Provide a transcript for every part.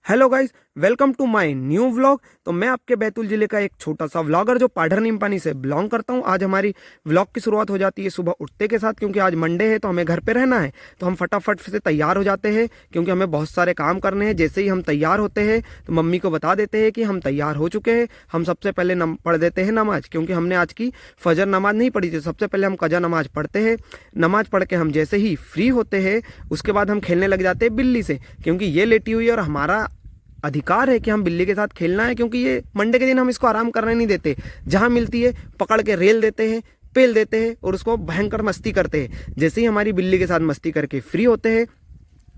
Hello guys, welcome to my new vlog. तो मैं आपके बैतूल जिले का एक छोटा सा व्लॉगर जो पाढ़र नीमपानी से बिलोंग करता हूं। आज हमारी व्लॉग की शुरुआत हो जाती है सुबह उठते के साथ, क्योंकि आज मंडे है तो हमें घर पे रहना है। तो हम फटाफट से तैयार हो जाते हैं क्योंकि हमें बहुत सारे काम करने हैं। जैसे ही हम तैयार होते हैं तो मम्मी को बता देते हैं कि हम तैयार हो चुके हैं। हम सबसे पहले पढ़ देते हैं नमाज, क्योंकि हमने आज की फजर नमाज नहीं पढ़ी थी। सबसे पहले हम कजा नमाज पढ़ते हैं। नमाज पढ़ के हम जैसे ही फ्री होते हैं उसके बाद हम खेलने लग जाते हैं बिल्ली से, क्योंकि ये लेटी हुई है और हमारा अधिकार है कि हम बिल्ली के साथ खेलना है, क्योंकि ये मंडे के दिन हम इसको आराम करने नहीं देते। जहां मिलती है पकड़ के रेल देते हैं, पेल देते हैं और उसको भयंकर मस्ती करते हैं। जैसे ही हमारी बिल्ली के साथ मस्ती करके फ्री होते हैं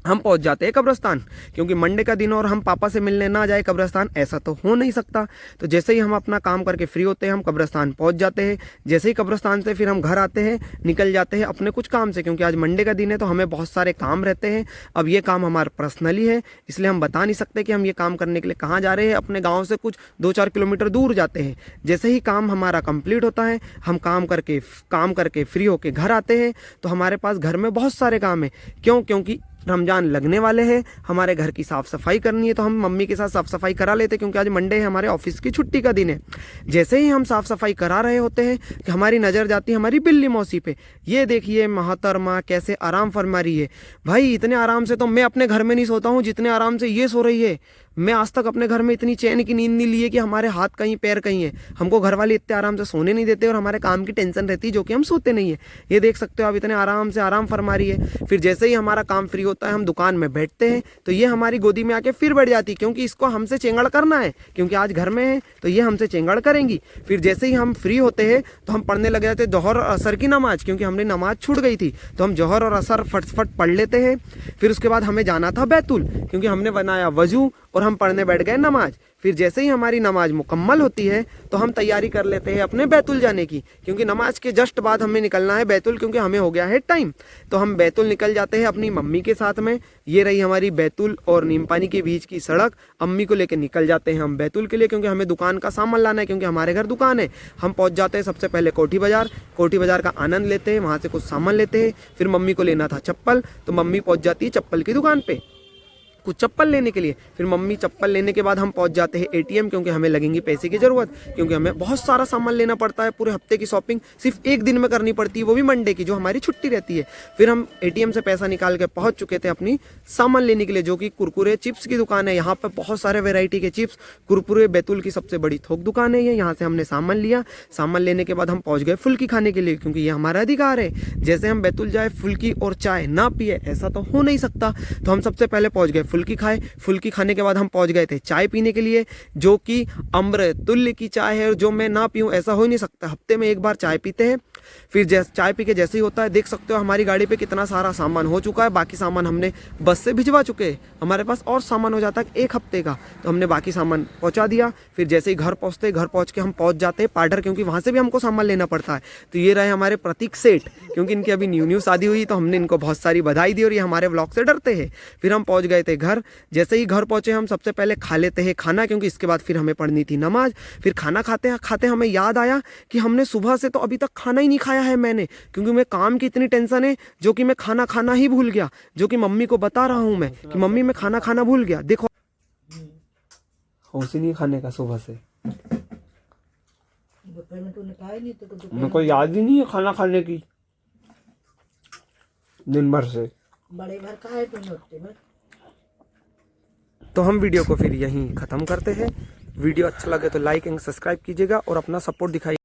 हम पहुंच जाते हैं कब्रिस्तान, क्योंकि मंडे का दिन और हम पापा से मिलने ना जाए कब्रिस्तान, ऐसा तो हो नहीं सकता। तो जैसे ही हम अपना काम करके फ्री होते हैं हम कब्रिस्तान पहुंच जाते हैं। जैसे ही कब्रिस्तान से फिर हम घर आते हैं, निकल जाते हैं अपने कुछ काम से, क्योंकि आज मंडे का दिन है तो हमें बहुत सारे काम रहते हैं। अब ये काम हमारा पर्सनली है, इसलिए हम बता नहीं सकते कि हम ये काम करने के लिए कहाँ जा रहे हैं। अपने गाँव से कुछ 2-4 किलोमीटर दूर जाते हैं। जैसे ही काम हमारा कंप्लीट होता है हम काम करके फ्री होके घर आते हैं तो हमारे पास घर में बहुत सारे काम है। क्योंकि रमजान लगने वाले हैं, हमारे घर की साफ़ सफाई करनी है। तो हम मम्मी के साथ साफ़ सफाई करा लेते हैं, क्योंकि आज मंडे है, हमारे ऑफिस की छुट्टी का दिन है। जैसे ही हम साफ़ सफाई करा रहे होते हैं कि हमारी नज़र जाती है हमारी बिल्ली मौसी पे। ये देखिए मोहतरमा कैसे आराम फरमा रही है। भाई इतने आराम से तो मैं अपने घर में नहीं सोता हूँ जितने आराम से ये सो रही है। मैं आज तक अपने घर में इतनी चैन की नींद नहीं ली है कि हमारे हाथ कहीं पैर कहीं है। हमको घर वाले इतने आराम से सोने नहीं देते और हमारे काम की टेंशन रहती है, जो कि हम सोते नहीं है। ये देख सकते हो आप इतने आराम से आराम फरमा रही है। फिर जैसे ही हमारा काम फ्री होता है हम दुकान में बैठते हैं तो ये हमारी गोदी में आके फिर बैठ जाती है, क्योंकि इसको हमसे चेंगड़ करना है, क्योंकि आज घर में है तो ये हमसे चेंगड़ करेंगी। फिर जैसे ही हम फ्री होते हैं तो हम पढ़ने लग जाते हैं जोहर और असर की नमाज, क्योंकि हमने नमाज छूट गई थी तो हम जोहर और असर फटफट पढ़ लेते हैं। फिर उसके बाद हमें जाना था बैतूल, क्योंकि हमने बनाया वजू और हम पढ़ने बैठ गए नमाज। फिर जैसे ही हमारी नमाज मुकम्मल होती है तो हम तैयारी कर लेते हैं अपने बैतूल जाने की, क्योंकि नमाज के जस्ट बाद हमें निकलना है बैतूल, क्योंकि हमें हो गया है टाइम। तो हम बैतूल निकल जाते हैं अपनी मम्मी के साथ में। ये रही हमारी बैतूल और नीमपानी के बीच की सड़क। अम्मी को लेकर निकल जाते हैं हम बैतूल के लिए, क्योंकि हमें दुकान का सामान लाना है, क्योंकि हमारे घर दुकान है। हम पहुंच जाते हैं सबसे पहले कोठी बाजार का आनंद लेते हैं, वहाँ से कुछ सामान लेते हैं। फिर मम्मी को लेना था चप्पल, तो मम्मी पहुँच जाती है चप्पल की दुकान पर कुछ चप्पल लेने के लिए। फिर मम्मी चप्पल लेने के बाद हम पहुंच जाते हैं एटीएम, क्योंकि हमें लगेंगी पैसे की ज़रूरत, क्योंकि हमें बहुत सारा सामान लेना पड़ता है। पूरे हफ्ते की शॉपिंग सिर्फ एक दिन में करनी पड़ती है, वो भी मंडे की जो हमारी छुट्टी रहती है। फिर हम एटीएम से पैसा निकाल के पहुंच चुके थे अपनी सामान लेने के लिए, जो कि कुरकुरे चिप्स की दुकान है। यहाँ पर बहुत सारे वेराइटी के चिप्स कुरकुरे, बैतूल की सबसे बड़ी थोक दुकान है ये। यहाँ से हमने सामान लिया। सामान लेने के बाद हम पहुँच गए फुल्की खाने के लिए, क्योंकि ये हमारा अधिकार है। जैसे हम बैतूल जाए फुल्की और चाय ना पिए ऐसा तो हो नहीं सकता। तो हम सबसे पहले पहुँच गए फुल्की खाए। फुल्की खाने के बाद हम पहुंच गए थे चाय पीने के लिए, जो कि अमृत तुल्य की चाय है, जो मैं ना पीऊं ऐसा हो ही नहीं सकता। हफ्ते में एक बार चाय पीते हैं। फिर चाय पी के जैसे ही होता है, देख सकते हो हमारी गाड़ी पे कितना सारा सामान हो चुका है। बाकी सामान हमने बस से भिजवा चुके हैं। हमारे पास और सामान हो जाता है एक हफ्ते का, तो हमने बाकी सामान पहुंचा दिया। फिर जैसे ही घर पहुंच के हम पहुंच जाते हैं पाढ़र, क्योंकि वहां से भी हमको सामान लेना पड़ता है। तो ये रहे हमारे प्रतीक सेठ, क्योंकि इनकी अभी न्यू शादी हुई तो हमने इनको बहुत सारी बधाई दी और ये हमारे व्लॉग से डरते हैं। फिर हम पहुंच गए थे घर। जैसे ही घर पहुंचे हम सबसे पहले खा लेते हैं खाना, क्योंकि इसके बाद फिर हमें पढ़नी थी नमाज। फिर खाना खाते हमें याद आया कि हमने सुबह से तो अभी तक खाना ही नहीं खाया है मैंने, क्योंकि मैं काम की इतनी टेंशन है जो कि मैं खाना ही भूल गया, जो कि मम्मी को बता रहा हूं मैं कि मम्मी मैं खाना भूल गया। देखो होश ही नहीं खाने का सुबह से, मेरे को याद ही नहीं है खाना खाने की दिन भर से। बड़े भर का है तो तो हम वीडियो को फिर यहीं ख़त्म करते हैं। वीडियो अच्छा लगे तो लाइक एंड सब्सक्राइब कीजिएगा और अपना सपोर्ट दिखाइए।